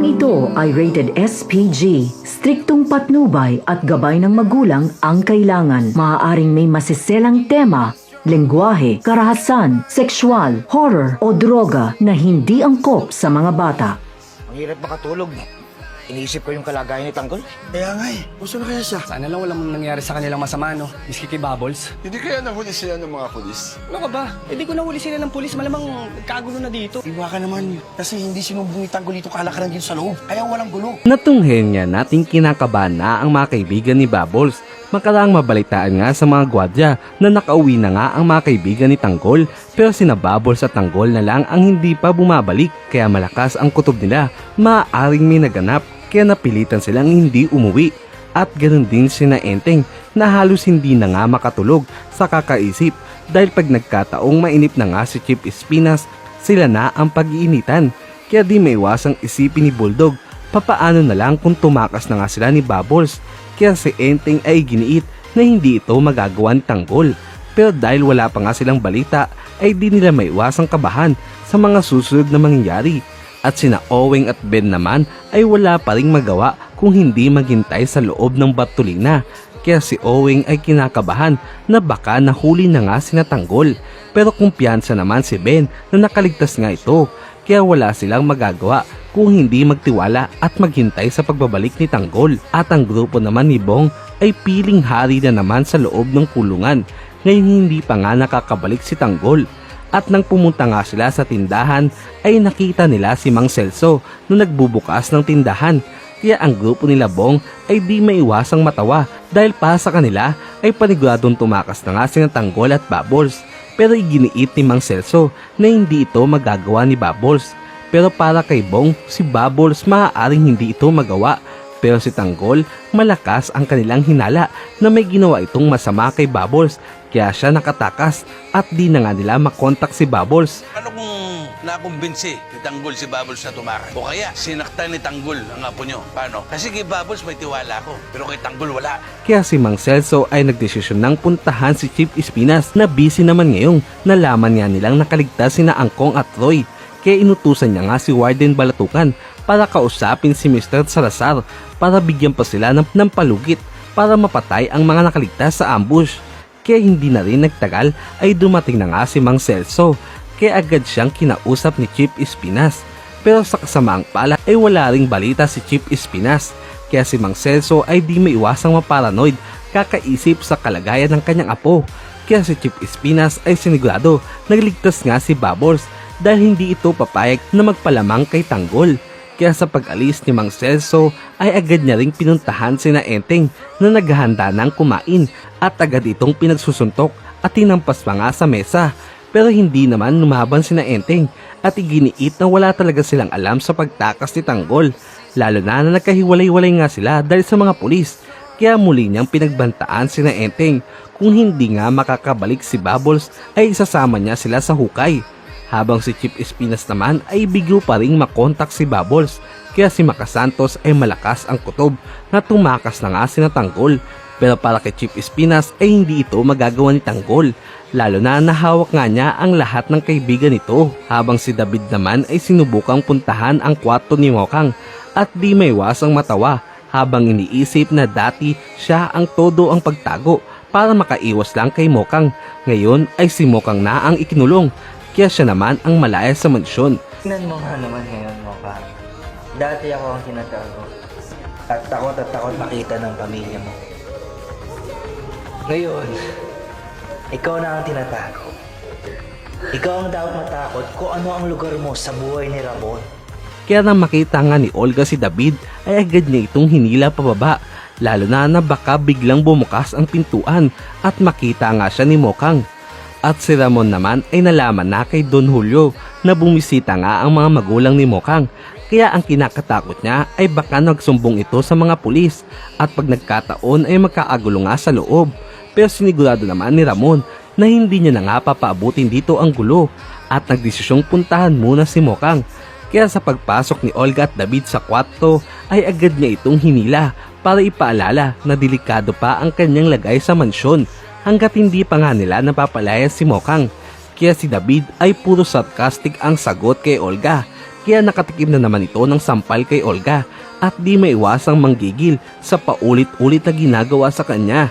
ito ay rated SPG. Striktong patnubay at gabay ng magulang ang kailangan. Maaaring may masiselang tema, lengguwahe, karahasan, sexual, horror o droga na hindi angkop sa mga bata. Ang hirap makatulog. Iniisip ko yung kalagayan ni Tanggol. Kaya nga eh, gusto na kaya siya? Sana lang walang nangyari sa kanilang masama, no? Miski kay Bubbles. Hindi kaya nahuli sila ng mga pulis? Ano ka ba? Di ko nahuli sila ng pulis. Malamang kagulo na dito. Iba ka naman, kasi hindi sinumbong ni Tanggol itong kalakaran dito sa loob. Kaya walang gulo. Natunghen niya nating kinakabahan na ang mga kaibigan ni Bubbles. Makaraang mabalitaan nga sa mga gwardiya na nakauwi na nga ang mga kaibigan ni Tanggol, pero sina Bubbles at Tanggol na lang ang hindi pa bumabalik, kaya malakas ang kutob nila. Maaaring may naganap kaya napilitan silang hindi umuwi. At ganoon din sina Enteng na halos hindi na nga makatulog sa kakaisip dahil pag nagkataong mainip na nga si Chief Espinas, sila na ang pag-iinitan. Kaya di maiwasang isipin ni Bulldog, papaano na lang kung tumakas na nga sila ni Bubbles. Kaya si Enteng ay giniit na hindi ito magagawa ni Tanggol. Pero dahil wala pa nga silang balita ay di nila maiwasang kabahan sa mga susunod na mangyayari. At sina Oweng at Ben naman ay wala pa ring magawa kung hindi maghintay sa loob ng Bartolina. Kaya si Oweng ay kinakabahan na baka nahuli na nga sina Tanggol. Pero kumpiyansa naman si Ben na nakaligtas nga ito. Kaya wala silang magagawa kung hindi magtiwala at maghintay sa pagbabalik ni Tanggol. At ang grupo naman ni Bong ay piling hari na naman sa loob ng kulungan. Ngayon hindi pa nga nakakabalik si Tanggol. At nang pumunta nga sila sa tindahan ay nakita nila si Mang Celso na nagbubukas ng tindahan. Kaya ang grupo nila Bong ay di maiwasang matawa dahil para sa kanila ay paniguradong tumakas na nga sina Tanggol at Bubbles. Pero iginiit ni Mang Celso na hindi ito magagawa ni Bubbles. Pero para kay Bong, si Bubbles maaaring hindi ito magawa. Pero si Tanggol, malakas ang kanilang hinala na may ginawa itong masama kay Bubbles. Kaya siya nakatakas at di na nga nila makontak si Bubbles. Ano kung nakumbinsi ni Tanggol si Bubbles na tumakas? O kaya sinaktan ni Tanggol ang apo nyo? Paano? Kasi kay Bubbles may tiwala ako, pero kay Tanggol wala. Kaya si Mang Celso ay nagdesisyon ng puntahan si Chief Espinas na busy naman ngayong nalaman niya nilang nakaligtas sina Angkong at Roy. Kaya inutusan niya nga si Warden Balatukan para kausapin si Mr. Salazar para bigyan pa sila ng palugit para mapatay ang mga nakaligtas sa ambush. Kaya hindi na rin nagtagal ay dumating na nga si Mang Celso, kaya agad siyang kinausap ni Chief Espinas. Pero sa kasamaang pala ay wala ring balita si Chief Espinas, kaya si Mang Celso ay di maiwasang maparanoid kakaisip sa kalagayan ng kanyang apo. Kaya si Chief Espinas ay sinigurado nagligtas nga si Bubbles dahil hindi ito papayag na magpalamang kay Tanggol. Kaya sa pag-alis ni Mang Celso ay agad niya ring pinuntahan sina Enteng na naghahanda ng kumain at agad itong pinagsusuntok at tinampas pa nga sa mesa. Pero hindi naman lumaban sina Enteng at iginiit na wala talaga silang alam sa pagtakas ni Tanggol. Lalo na nagkahiwalay-walay nga sila dahil sa mga pulis. Kaya muli niyang pinagbantaan sina Enteng kung hindi nga makakabalik si Bubbles ay isasama niya sila sa hukay. Habang si Chief Espinas naman ay bigyo pa ring makontak si Bubbles. Kaya si Makasantos ay malakas ang kutob na tumakas na nga sina Tanggol. Pero para kay Chief Espinas ay hindi ito magagawa ni Tanggol. Lalo na nahawak nga niya ang lahat ng kaibigan nito. Habang si David naman ay sinubukang puntahan ang kwarto ni Mokang at di maiwasang matawa habang iniisip na dati siya ang todo ang pagtago para makaiwas lang kay Mokang. Ngayon ay si Mokang na ang ikinulong. Kaya siya naman ang malaya sa mansyon. Tingnan mo nga naman ngayon, Moka. Dati ako ang tinatago. At takot makita ng pamilya mo. Ngayon, ikaw na ang tinatago. Ikaw ang dapat matakot kung ano ang lugar mo sa buhay ni Ramon. Kaya nang makita nga ni Olga si David ay agad niya itong hinila pababa. Lalo na baka biglang bumukas ang pintuan at makita nga siya ni Mokang. At si Ramon naman ay nalaman na kay Don Julio na bumisita nga ang mga magulang ni Mokang. Kaya ang kinakatakot niya ay baka nagsumbong ito sa mga pulis at pag nagkataon ay magkaagulo nga sa loob. Pero sinigurado naman ni Ramon na hindi niya na nga papaabutin dito ang gulo at nagdesisyong puntahan muna si Mokang. Kaya sa pagpasok ni Olga at David sa kwarto ay agad niya itong hinila para ipaalala na delikado pa ang kanyang lagay sa mansyon. Hanggat hindi pa nga nila napapalaya si Mokang. Kaya si David ay puro sarcastic ang sagot kay Olga. kaya nakatikim na naman ito ng sampal kay Olga at di maiwasang manggigil sa paulit-ulit na ginagawa sa kanya.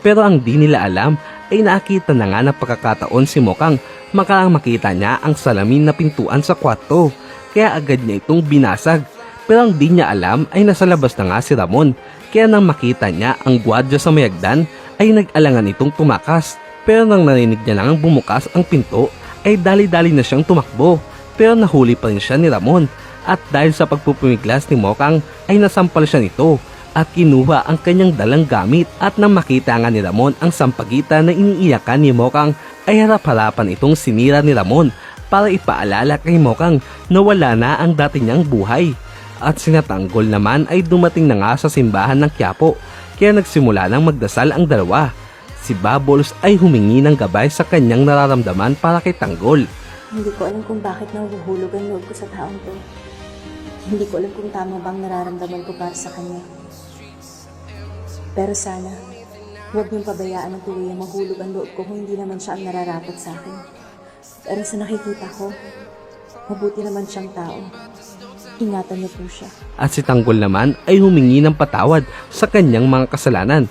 Pero ang di nila alam ay nakita na nga ng pagkakataon si Mokang makalang makita niya ang salamin na pintuan sa kwarto, kaya agad niya itong binasag. Pero ang di niya alam ay nasa labas na nga si Ramon, kaya nang makita niya ang gwardiya sa mayagdan ay nag-alangan itong tumakas. Pero nang narinig niya lang bumukas ang pinto ay dali-dali na siyang tumakbo, pero nahuli pa rin siya ni Ramon. At dahil sa pagpupumiglas ni Mokang ay nasampal siya nito at kinuha ang kanyang dalang gamit. At nang makita nga ni Ramon ang sampagita na iniiyakan ni Mokang ay harap-harapan itong sinira ni Ramon para ipaalala kay Mokang na wala na ang dati niyang buhay. At sina Tanggol naman ay dumating na nga sa simbahan ng Quiapo, kaya nagsimula nang magdasal ang dalawa. Si Bubbles ay humingi ng gabay sa kanyang nararamdaman para kay Tanggol. Hindi ko alam kung bakit nahuhulog ang loob ko sa taong to. Hindi ko alam kung tama bang nararamdaman ko para sa kanya. Pero sana, huwag niyong pabayaan ng tuluyang mahulog ang loob ko kung hindi naman siya ang nararapat sa akin. Pero sa nakikita ko, mabuti naman siyang tao. Ingatan niyo po siya. At si Tanggol naman ay humingi ng patawad sa kanyang mga kasalanan.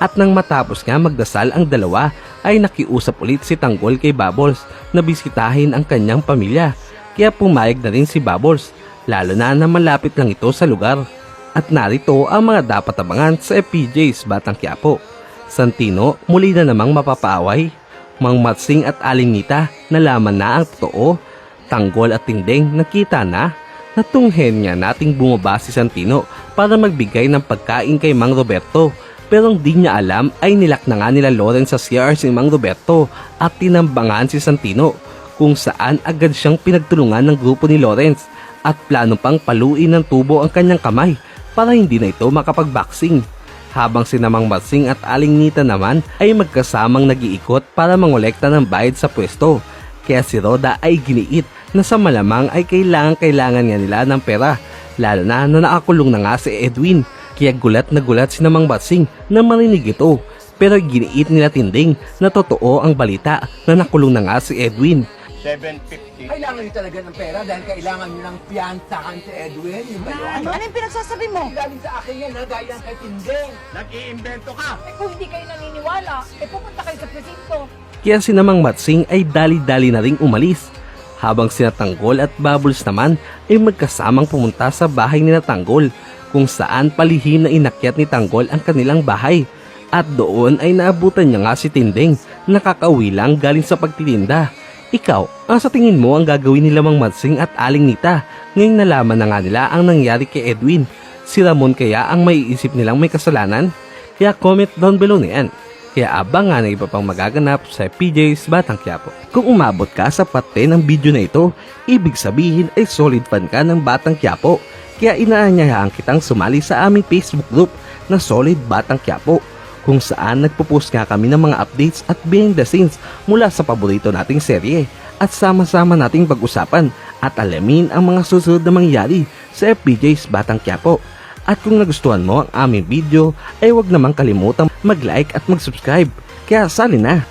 At nang matapos nga magdasal ang dalawa ay nakiusap ulit si Tanggol kay Bubbles na bisitahin ang kanyang pamilya. Kaya pumayag na rin si Bubbles, lalo na malapit lang ito sa lugar. At narito ang mga dapat abangan sa FPJ's Batang Quiapo. Santino muli na namang mapapaaway. Mang Matsing at Aling Nita nalaman na ang totoo. Tanggol at Tindeng nakita na. Natunghen nga nating bumaba si Santino para magbigay ng pagkain kay Mang Roberto. Pero ang di niya alam ay nilak na nga nila Lawrence sa CR si Mang Roberto at tinambangan si Santino, kung saan agad siyang pinagtulungan ng grupo ni Lawrence at plano pang paluin ng tubo ang kanyang kamay para hindi na ito makapag-boxing. Habang si Mang Matsing at Aling Nita naman ay magkasamang nag-iikot para mangolekta ng bayad sa pwesto. Kaya si Roda ay giniit na sa malamang ay kailangan nga nila ng pera, lalo na nakakulong na nga si Edwin. Kaya gulat na gulat si Mang Matsing na marinig ito, pero giniit nila Tinding na totoo ang balita na nakulong na nga si Edwin. 750. Kailangan niyo talaga ng pera dahil kailangan niyo ng piyansahan si Edwin. Yung ba yun? Ano yung pinagsasabi mo? Galing sa akin yan, ha? Gaya kay Tindeng. Nag-iimbento ka. Eh kung hindi kayo naniniwala, eh pupunta kayo sa presinto. Kaya si Mang Matsing ay dali-dali na ring umalis. Habang sina Tanggol at Bubbles naman ay magkasamang pumunta sa bahay ni Tanggol, kung saan palihim na inakyat ni Tanggol ang kanilang bahay. At doon ay naabutan niya nga si Tindeng, nakakauwi lang galing sa pagtitinda. Ikaw, ang sa tingin mo ang gagawin nila Mang Matsing at Aling Nita ngayong nalaman na nga nila ang nangyari kay Edwin? Si Ramon kaya ang maiisip nilang may kasalanan? Kaya comment down below na yan. Kaya abangan ang iba pang magaganap sa PJ's Batang Quiapo. Kung umabot ka sa parte ng video na ito, ibig sabihin ay solid fan ka ng Batang Quiapo. Kaya inaanyayahan kitang sumali sa aming Facebook group na Solid Batang Quiapo, kung saan nagpo-post nga kami ng mga updates at behind the scenes mula sa paborito nating serye, at sama-sama nating pag-usapan at alamin ang mga susunod na mangyayari sa FPJ's Batang Quiapo. At kung nagustuhan mo ang aming video ay huwag namang kalimutang mag-like at mag-subscribe. Kaya sali na!